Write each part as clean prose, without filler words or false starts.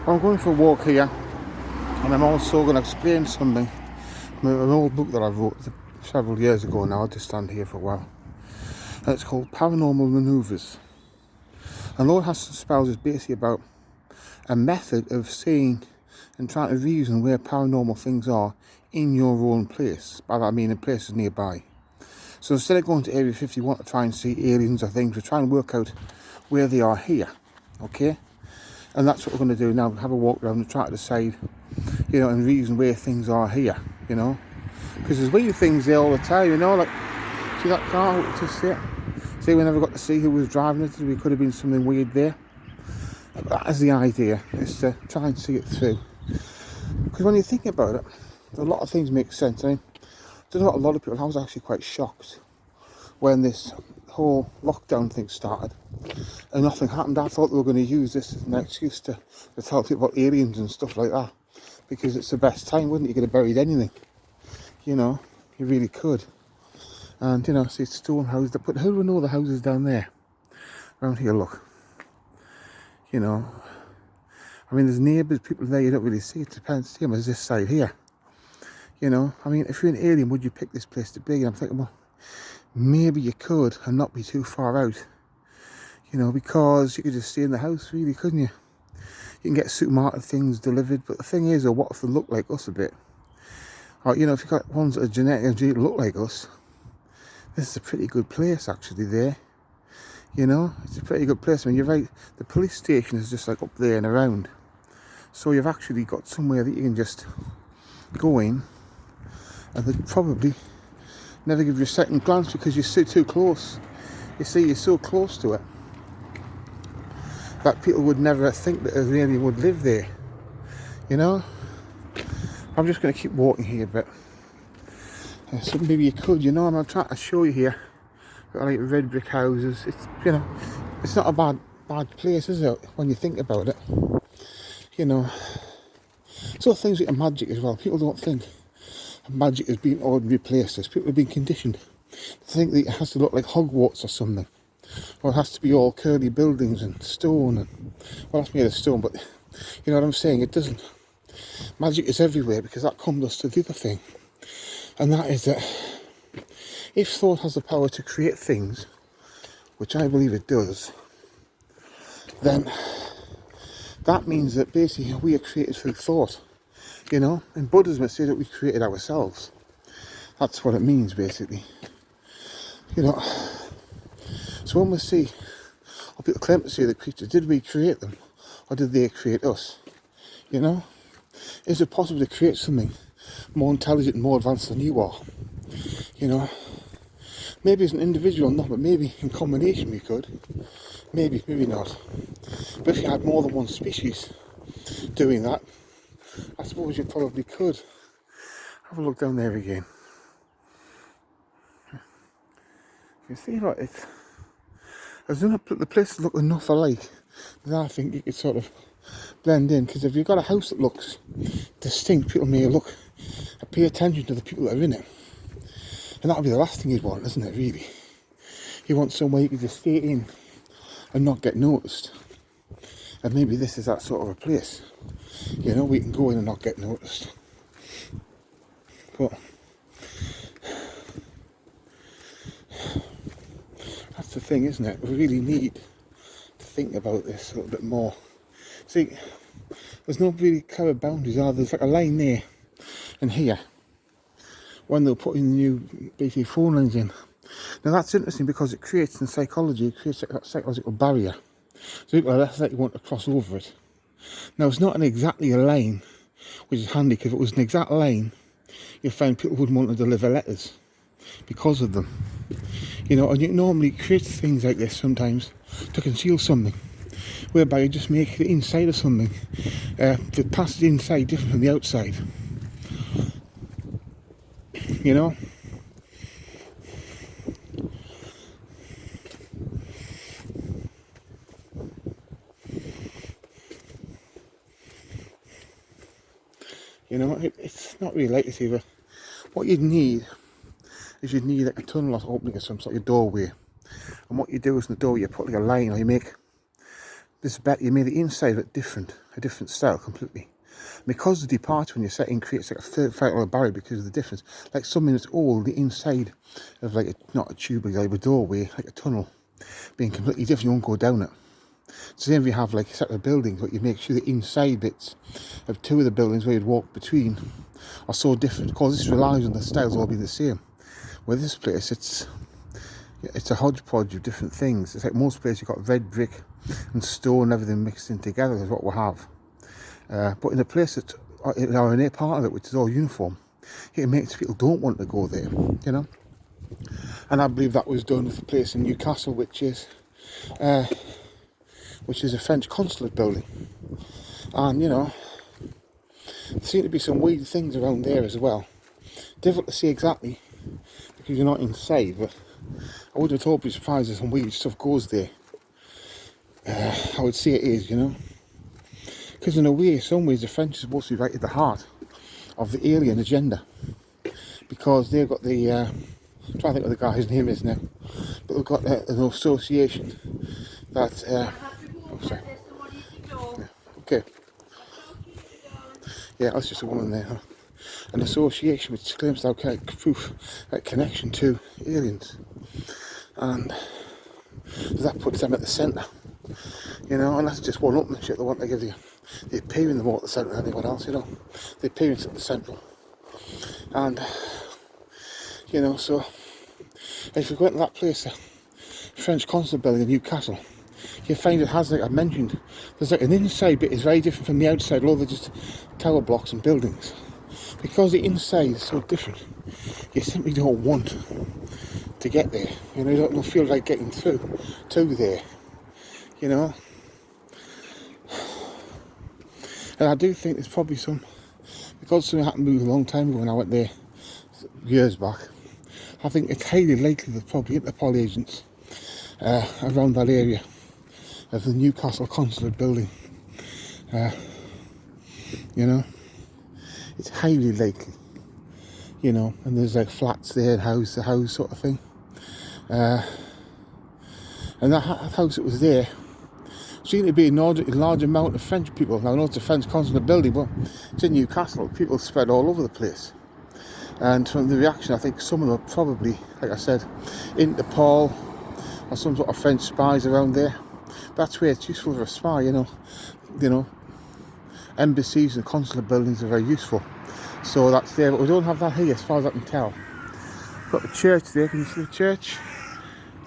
I'm going for a walk here, and I'm also going to explain something from an old book that I wrote several years ago now. I'll just stand here for a while. And it's called Paranormal Maneuvres. And all it has to spell is basically about a method of seeing and trying to reason where paranormal things are in your own place. By that I mean in places nearby. So instead of going to Area 51 to try and see aliens or things, we're trying to work out where they are here, okay? And that's what we're going to do now, have a walk around and try to decide, you know, and reason where things are here, you know? Because there's weird things there all the time, you know, like, see that car, just there? See, we never got to see who was driving it, we could have been something weird there. But that is the idea, is to try and see it through. Because when you think about it, a lot of things make sense. I mean, there's a lot of people, I was actually quite shocked when this whole lockdown thing started and nothing happened. I thought they were going to use this as an excuse to tell people about aliens and stuff like that, because it's the best time, wouldn't you? You could have buried anything, you know, you really could. And, you know, see, it's stone houses, but who would know the houses down there? Around here, look, you know, I mean, there's neighbours, people there you don't really see. It depends, see them as this side here, you know. I mean, if you're an alien, would you pick this place to be? And I'm thinking, well, maybe you could and not be too far out, you know, because you could just stay in the house, really, couldn't you? You can get supermarket things delivered, but the thing is, or what if they look like us a bit? Or, you know, if you've got ones that are genetically look like us, this is a pretty good place, actually, there. You know, it's a pretty good place. I mean, you're right, the police station is just like up there and around. So you've actually got somewhere that you can just go in, and they'd probably never give you a second glance because you're so too close. You see, you're so close to it that people would never think that an alien would live there, you know. I'm just going to keep walking here a bit. So maybe you could, you know, and I'm trying to show you here, like red brick houses. It's, you know, it's not a bad place, is it, when you think about it, you know. So things like magic as well. People don't think magic has been ordinary places. People have been conditioned to think that it has to look like Hogwarts or something, or it has to be all curly buildings and stone, and well, that's made of stone, but you know what I'm saying, it doesn't. Magic is everywhere, because that comes us to the other thing, and that is that if thought has the power to create things, which I believe it does, then that means that basically we are created through thought, you know. In Buddhism it says that we created ourselves. That's what it means, basically, you know. So when we see, or people claim to see the creatures, did we create them, or did they create us, you know? Is it possible to create something more intelligent and more advanced than you are, you know? Maybe as an individual not, but maybe in combination we could. Maybe not. But if you had more than one species doing that, I suppose you probably could. Have a look down there again. You see, like, it's, as soon as the places look enough alike, then I think you could sort of blend in. Because if you've got a house that looks distinct, people may look, pay attention to the people that are in it. And that would be the last thing you'd want, isn't it, really? You want somewhere you can just stay in and not get noticed. And maybe this is that sort of a place. You know, we can go in and not get noticed. But that's the thing, isn't it? We really need to think about this a little bit more. See, there's no really clear boundaries, are there? There's like a line there and here when they're putting new basically phone lines in. Now that's interesting because it creates, in psychology, it creates a psychological barrier. So people are less likely want to cross over it. Now it's not exactly a line, which is handy, because if it was an exact line, you'd find people wouldn't want to deliver letters because of them. You know, and you normally create things like this sometimes to conceal something, whereby you just make the inside of something, the passage inside different from the outside. You know? You know, it's not really like this either. What you'd need is you'd need like a tunnel or opening of some sort of doorway. And what you do is in the door you put like a line, or you make this bet you made the inside of it different, a different style completely. Because the departure when you're setting creates like a third fight or a barrier because of the difference. Like something that's old, the inside of like not a tube, like a doorway, like a tunnel, being completely different, you won't go down it. Same if you have like separate buildings, but you make sure the inside bits of two of the buildings where you'd walk between are so different, because this relies on the styles all being the same. Where this place, it's a hodgepodge of different things. It's like most places you've got red brick and stone, everything mixed in together is what we have. But in a place that, in a part of it which is all uniform, it makes people don't want to go there, you know. And I believe that was done with the place in Newcastle, which is a French consulate building. And you know, there seem to be some weird things around there as well. Difficult to see exactly because you're not inside, but I would have thought be surprised if some weird stuff goes there. I would say it is, you know. Because in a way, some ways, the French are supposed to be right at the heart of the alien agenda. Because they've got the, I'm trying to think what the guy's name is now, but they've got an association that, oh sorry, yeah, okay, yeah, that's just a woman there, huh? An association which claims to have kind of proof, like connection to aliens. And that puts them at the centre, you know, and that's just one up and shit they want to give you. They're appearing them more at the centre than anyone else, you know. They're appearing at the central. And, you know, so if you go into that place, French consulate building in Newcastle, you find it has, like I mentioned, there's like an inside bit is very different from the outside, although they're just tower blocks and buildings. Because the inside is so different, you simply don't want to get there. You know, you don't feel like getting through to there, you know. And I do think there's probably some, because something happened to me a long time ago when I went there, years back, I think it's highly likely there's probably Interpol agents around that area of the Newcastle consulate building. You know, it's highly likely, you know, and there's like flats there, house to house sort of thing. And that house that was there seemed to be a large amount of French people. Now I know it's a French consulate building, but it's in Newcastle. People spread all over the place. And from the reaction, I think some of them are probably, like I said, Interpol or some sort of French spies around there. That's where it's useful for a spy, you know. Embassies and consulate buildings are very useful. So that's there, but we don't have that here as far as I can tell. Got the church there, can you see the church?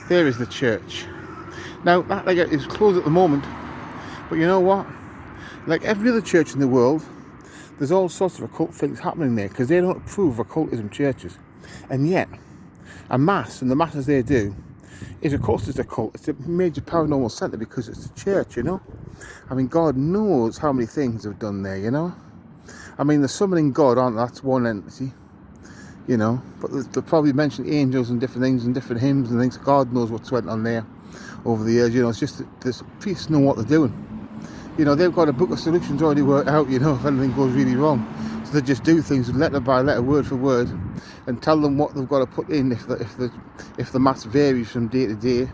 There is the church. Now, that like is closed at the moment, but you know what? Like every other church in the world, there's all sorts of occult things happening there because they don't approve of occultism churches. And yet, a mass, and the masses they do, is of course it's a cult. It's a major paranormal centre because it's a church, you know? I mean, God knows how many things they've done there, you know? I mean, the summoning God, aren't they? That's one entity, you know? But they'll probably mention angels and different things and different hymns and things. God knows what's went on there over the years, you know? It's just that the priests know what they're doing. You know, they've got a book of solutions already worked out, you know, if anything goes really wrong. So they just do things letter by letter, word for word, and tell them what they've got to put in if the mass varies from day to day.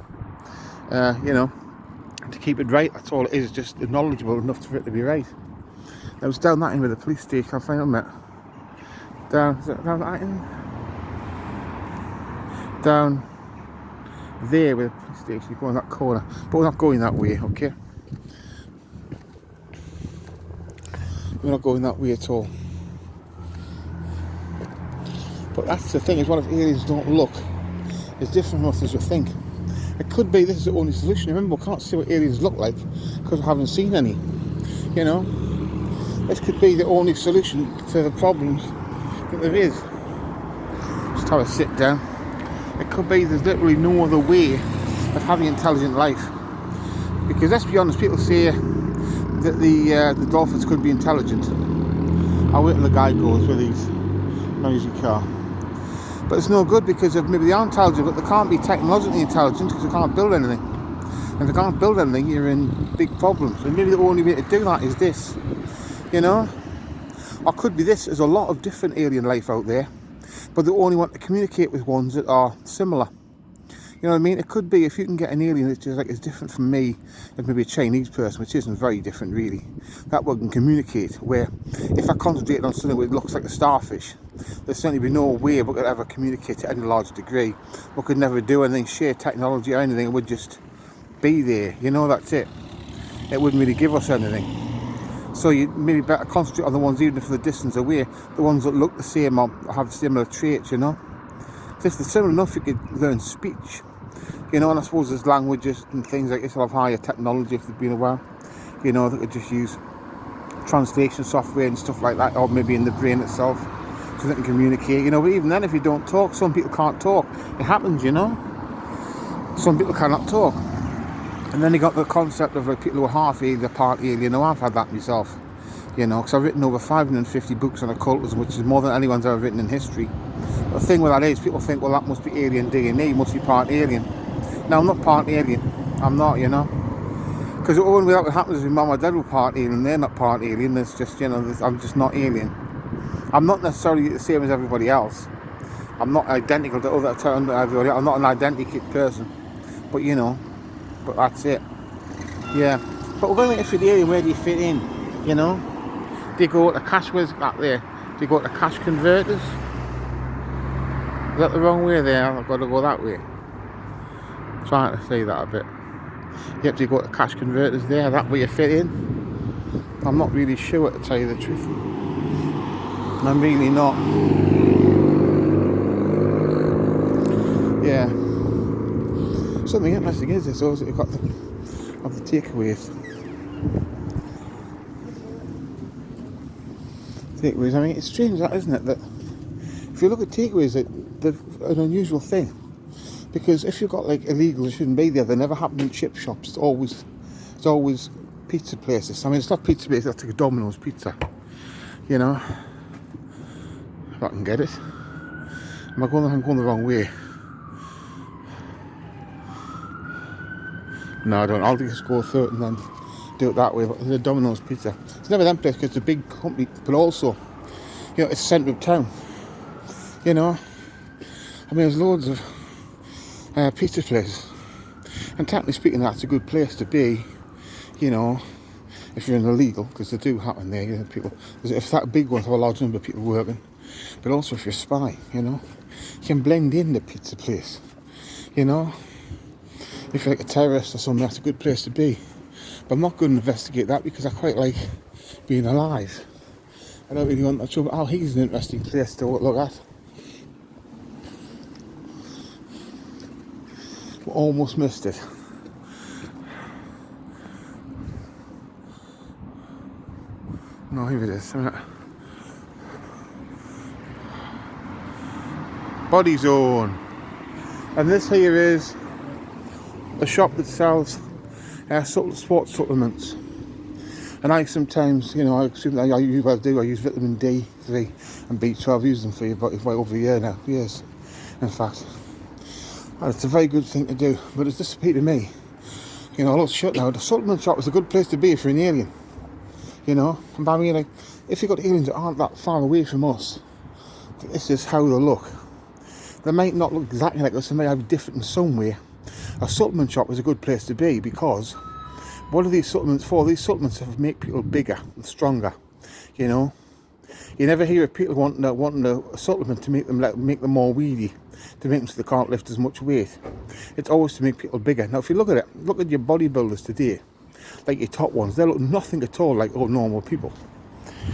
You know, to keep it right, that's all it is, just knowledgeable enough for it to be right. Now it's down that end with the police station, I'll find out down, is that down that end? Down there with the police station, you go in that corner, but we're not going that way, okay? We're not going that way at all. But that's the thing, is what if aliens don't look as different enough as you think? It could be this is the only solution. Remember, we can't see what aliens look like because we haven't seen any. You know, this could be the only solution to the problems that there is. Just have a sit down. It could be there's literally no other way of having intelligent life. Because let's be honest, people say that the dolphins could be intelligent. I'll wait till the guy goes with his noisy car. But it's no good because maybe they are intelligent, but they can't be technologically intelligent because they can't build anything. And if they can't build anything, you're in big problems. And maybe the only way to do that is this, you know? Or could be this, there's a lot of different alien life out there, but they only want to communicate with ones that are similar. You know what I mean? It could be, if you can get an alien that's just like, it's different from me, like maybe a Chinese person, which isn't very different really, that we can communicate, where if I concentrated on something that looks like a starfish, there'd certainly be no way we could ever communicate to any large degree. We could never do anything, share technology or anything, it would just be there, you know, that's it. It wouldn't really give us anything. So you maybe better concentrate on the ones, even if they're distance away, the ones that look the same or have similar traits, you know. If they're similar enough, you could learn speech, you know, and I suppose there's languages and things like this will have higher technology if they've been a while, you know, that could just use translation software and stuff like that, or maybe in the brain itself, so they can communicate, you know. But even then, if you don't talk, some people can't talk. It happens, you know. Some people cannot talk. And then you got the concept of like people who are half alien, part alien. You know, I've had that myself, you know, because I've written over 550 books on occultism, which is more than anyone's ever written in history. But the thing with that is, people think, well, that must be alien DNA, must be part alien. Now, I'm not part alien. I'm not, you know. Because the only way that would happen is if mum or dad were part alien, they're not part alien. It's just, you know, I'm just not alien. I'm not necessarily the same as everybody else. I'm not identical to everybody else. I'm not an identical person. But, you know, but that's it. Yeah. But we're going to fit in. Where do you fit in? You know? Do you go to cash, where's that there? Do you go to cash converters? Is that the wrong way there? I've got to go that way. I'm trying to say that a bit. Yep, do you go to cash converters there? That way you fit in? I'm not really sure, to tell you the truth. I'm really not. Yeah. Something interesting is this, also you've got the takeaways. Takeaways, I mean, it's strange that, isn't it, that if you look at takeaways, they're an unusual thing. Because if you've got like illegals, it shouldn't be there. They never happen in chip shops. It's always pizza places. I mean, it's not pizza places, that's like a Domino's pizza. You know, if I can get it. I'm going the wrong way. No, I don't. I'll just go through it and then do it that way. But there's a Domino's pizza. It's never them place because it's a big company, but also, you know, it's centre of town. You know, I mean, there's loads of pizza places, and technically speaking, that's a good place to be. You know, if you're an illegal, because they do happen there. You know, people. If that big one, have a large number of people working, but also if you're a spy, you know, you can blend in the pizza place. You know. If you're like a terrorist or something, that's a good place to be. But I'm not going to investigate that because I quite like being alive. I don't really want that trouble. Oh, he's an interesting place to look at. We almost missed it. No, here it is. Body Zone. And this here is a shop that sells sports supplements, and I sometimes, you know, I use vitamin D3 and B12. I've used them for about over a year now, years in fact, and it's a very good thing to do. But it's disappeared to me, you know. A lot's shut now. The supplement shop is a good place to be if you're an alien, you know. And by me, like, if you've got aliens that aren't that far away from us, this is how they look. They might not look exactly like us, they may be different in some way. A supplement shop is a good place to be because what are these supplements for? These supplements make people bigger and stronger, you know. You never hear of people wanting a supplement to make them more weedy, to make them so they can't lift as much weight. It's always to make people bigger. Now, if you look at it, look at your bodybuilders today, like your top ones, they look nothing at all like normal people.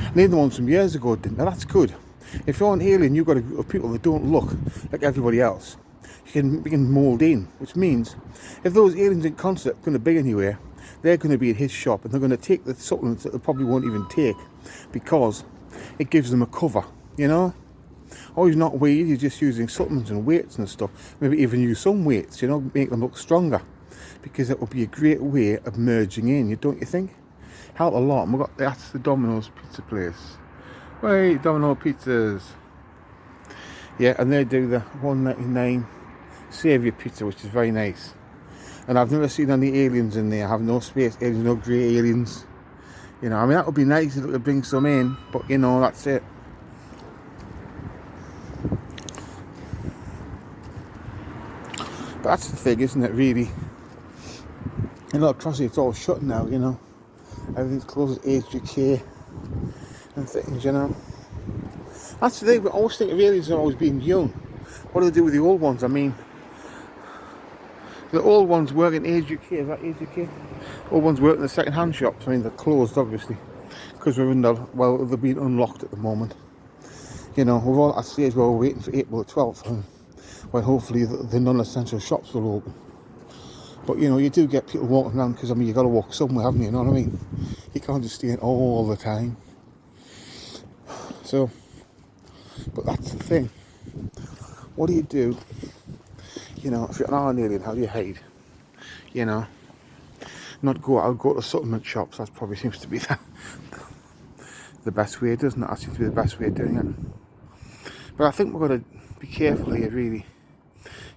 And even the ones from years ago didn't. Now, that's good. If you're an alien, you've got a group of people that don't look like everybody else. You can mould in, which means if those aliens in concept are going to be anywhere, they're going to be at his shop and they're going to take the supplements that they probably won't even take because it gives them a cover, you know. Or he's not weed, he's just using supplements and weights and stuff. Maybe even use some weights, you know, make them look stronger, because it would be a great way of merging in, don't you think? Help a lot. And that's the Domino's pizza place. Wait, Domino pizzas. Yeah, and they do the $1.99 saviour pizza, which is very nice. And I've never seen any aliens in there. I have no space aliens, no grey aliens. You know, I mean, that would be nice if it would bring some in, but you know, that's it. But that's the thing, isn't it, really? You know, across it's all shut now, you know. Everything's closed at HGK and things, you know. That's the thing, but I always think of aliens are always being young. What do they do with the old ones? I mean, the old ones work in HGK, is that HGK? Old ones work in the second-hand shops. I mean, they're closed, obviously, because we're in the, well, they're being unlocked at the moment. You know, we're all at a stage where we're waiting for April the 12th, and when hopefully the non-essential shops will open. But, you know, you do get people walking around, because, I mean, you've got to walk somewhere, haven't you? You know what I mean? You can't just stay in all the time. So, but that's the thing. What do you do? You know, if you're an alien, how do you hide? You know, not go out, go to supplement shops. That probably seems to be the best way, doesn't it? That seems to be the best way of doing it. But I think we're going to be careful here, really.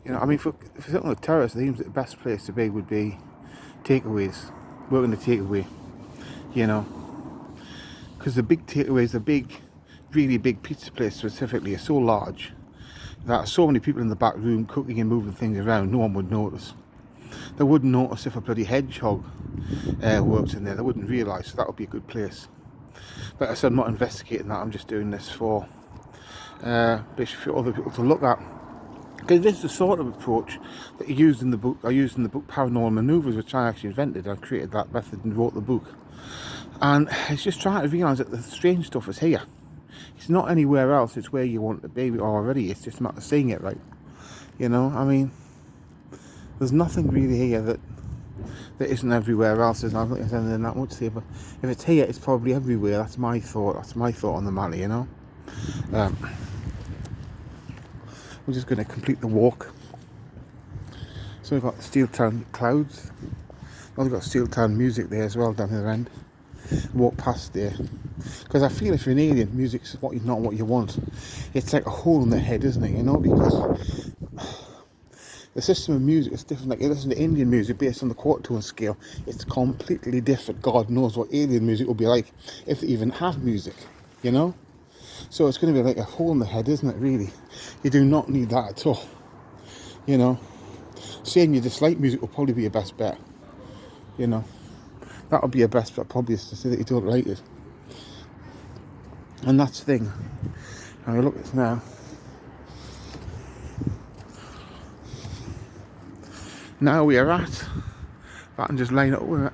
You know, I mean, for something like terrorists, it seems that the best place to be would be takeaways, working the takeaway. You know, because the big takeaways, the big, really big pizza place specifically, are so large that so many people in the back room cooking and moving things around, no one would notice. They wouldn't notice if a bloody hedgehog worked in there. They wouldn't realise. So that would be a good place. But I said, I'm not investigating that. I'm just doing this for basically for other people to look at. Because this is the sort of approach that you used in the book. I used in the book Paranormal Maneuvres, which I actually invented. I created that method and wrote the book. And it's just trying to realise that the strange stuff is here. It's not anywhere else. It's where you want to be already. It's just a matter of seeing it, right? You know, I mean, there's nothing really here that isn't everywhere else. There's not anything that much to say, but if it's here, it's probably everywhere. That's my thought. That's my thought on the matter, you know. We're just going to complete the walk. So we've got Steeltown clouds. Well, we've got Steeltown music there as well down the other end. Walk past there. Because I feel if you're an alien, music's not what you want. It's like a hole in the head, isn't it? You know, because the system of music is different. Like you listen to Indian music based on the quarter tone scale, it's completely different. God knows what alien music will be like if they even have music, you know? So it's going to be like a hole in the head, isn't it, really? You do not need that at all, you know? Saying you dislike music will probably be your best bet, you know? That would be your best bet, probably, is to say that you don't like it. And that's the thing. And we look at this now. Now we are at, if I can just line up with it,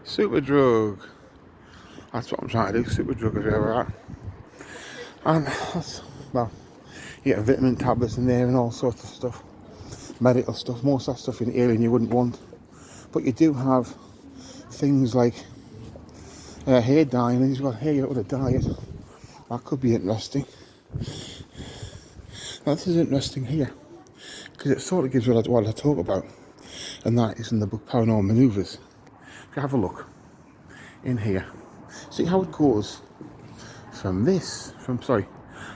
Superdrug. That's what I'm trying to do. Superdrug is where we're at. And that's, well, you get vitamin tablets in there and all sorts of stuff. Medical stuff. Most of that stuff in alien you wouldn't want. But you do have things like hair dyeing, and you've got hair out of diet. That could be interesting. Now this is interesting here, because it sort of gives you what I talk about, and that is in the book Paranormal Maneuvres. If you have a look in here, see how it goes from this,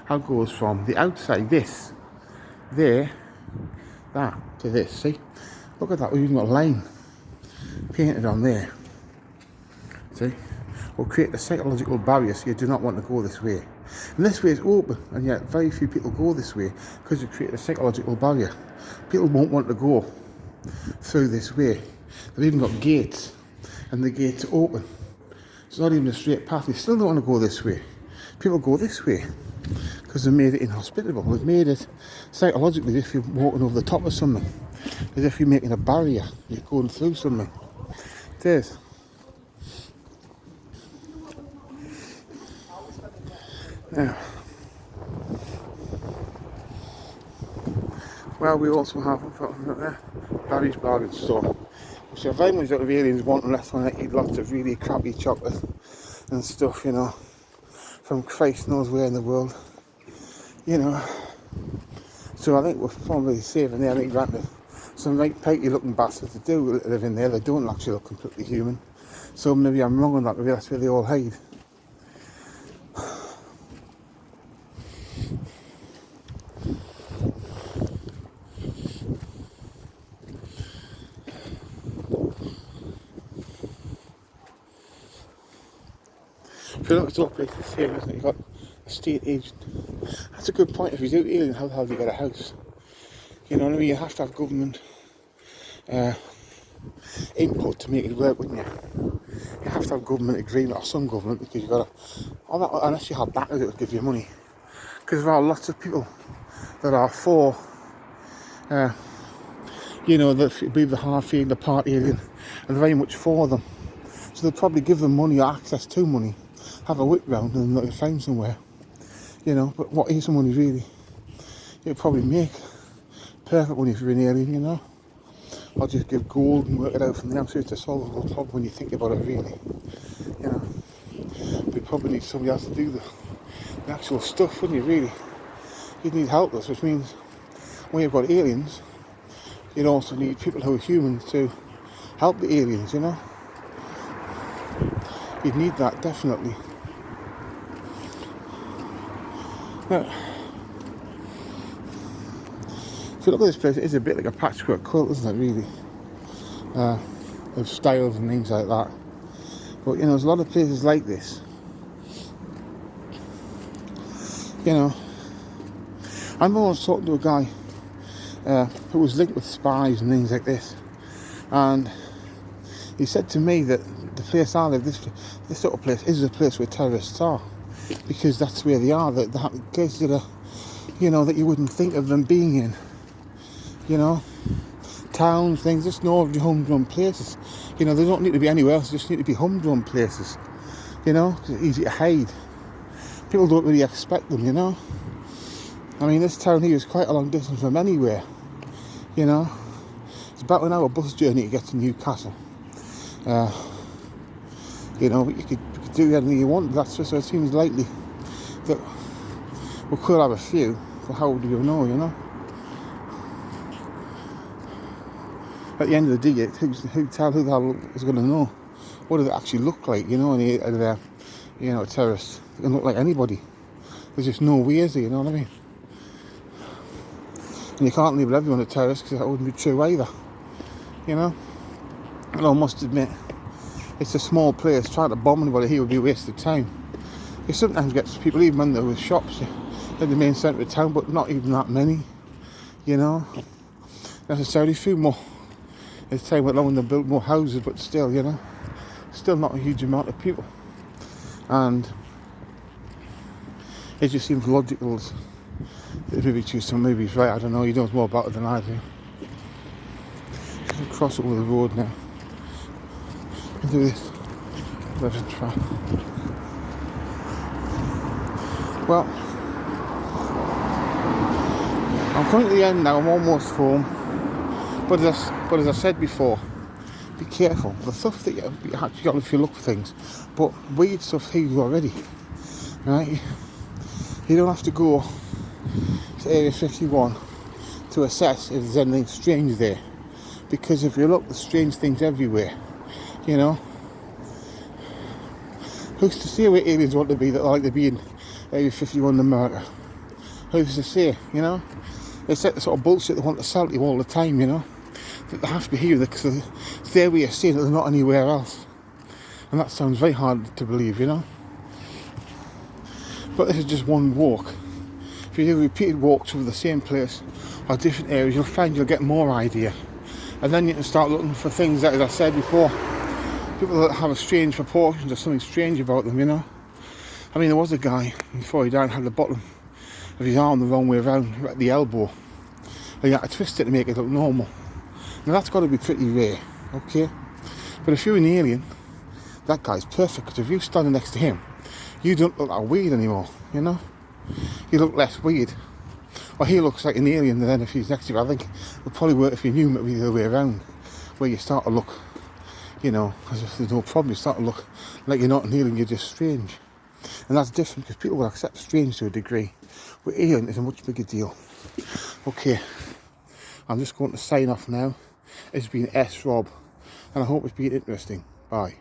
how it goes from the outside, this, there, that, to this, see? Look at that, we've even got a line painted on there, see? Will create a psychological barrier, so you do not want to go this way. And this way is open, and yet very few people go this way because you create a psychological barrier. People won't want to go through this way. They've even got gates, and the gates are open. It's not even a straight path. They still don't want to go this way. People go this way because they've made it inhospitable. They've made it psychologically as if you're walking over the top of something, as if you're making a barrier. You're going through something. It is. Now, well, we also have Barry's Bargain Store, which are very much out of aliens wanting less on it, eat lots of really crappy chocolate and stuff, you know, from Christ knows where in the world, you know. So I think we're probably saving there. I think granted, some right pikey looking bastards that do live in there, they don't actually look completely human. So maybe I'm wrong on that, maybe that's where they all hide. So it's all places here, isn't it? You've got a estate agent. That's that's a good point. If you do alien, how the hell do you get a house? You know what I mean? You have to have government input to make it work, wouldn't you? You have to have government agreement, or some government, because you've got to, unless you have backers that will give you money. Because there are lots of people that are for, you know, that believe the half-alien, the part-alien, and very much for them. So they'll probably give them money or access to money, have a whip round and they'll find somewhere, you know. But what is the money really? You'll probably make perfect money if you're an alien, you know. Or just give gold and work it out from the outside to solve the whole problem when you think about it really, you know. But you probably need somebody else to do the actual stuff, wouldn't you really? You'd need helpers, which means when you've got aliens, you'd also need people who are humans to help the aliens, you know. You'd need that, definitely. Now, if you look at this place, it is a bit like a patchwork quilt, isn't it, really? Of styles and things like that. But, you know, there's a lot of places like this. You know, I remember I was talking to a guy who was linked with spies and things like this. And he said to me that the place I live, this sort of place, is a place where terrorists are, because that's where they are. That places that are, you know, that you wouldn't think of them being in. You know, towns, things, just ordinary humdrum places. You know, they don't need to be anywhere else. They just need to be humdrum places. You know, 'cause it's easy to hide. People don't really expect them. You know, I mean, this town here is quite a long distance from anywhere. You know, it's about an hour bus journey to get to Newcastle. You know, you could do anything you want. That's just, so it seems likely that we could have a few, but how do you know, you know? At the end of the day, who the hell is going to know? What does it actually look like, you know? And you know, terrorists, it can look like anybody. There's just no way, is there, you know what I mean? And you can't label everyone a terrorist, because that wouldn't be true either, you know? And I must admit, it's a small place. Trying to bomb anybody here would be a waste of time. It sometimes gets people, even when they're with shops in the main centre of town, but not even that many, you know. Necessarily, a few more. As time went along, they built more houses, but still, you know, still not a huge amount of people. And it just seems logical that maybe choose some movies, right? I don't know. He knows more about it than I do. Cross over the road now. And do this. Let us try. Well, I'm coming to the end now. I'm almost home. But as I said before, be careful. The stuff that you actually got if you look for things. But weird stuff here already. Right? You don't have to go to Area 51 to assess if there's anything strange there. Because if you look, there's strange things everywhere. You know, who's to say where aliens want to be that like to be in Area 51 in America? Who's to say, you know? It's like the sort of bullshit they want to sell to you all the time, you know? That they have to be here because it's their way of saying that they're not anywhere else. And that sounds very hard to believe, you know? But this is just one walk. If you do repeated walks over the same place or different areas, you'll find you'll get more idea. And then you can start looking for things that, as I said before, people that have a strange proportions or something strange about them, you know. I mean, there was a guy, before he died, had the bottom of his arm the wrong way around, at the elbow. And he had to twist it to make it look normal. Now that's got to be pretty rare, okay? But if you're an alien, that guy's perfect, because if you're standing next to him, you don't look like weird anymore, you know. You look less weird. Or he looks like an alien then if he's next to you. I think it would probably work if you knew him the other way around, where you start to look, you know, as if there's no problem. You start to look like you're not an alien, you're just strange. And that's different, because people will accept strange to a degree. But alien is a much bigger deal. Okay, I'm just going to sign off now. It's been S. Rob, and I hope it's been interesting. Bye.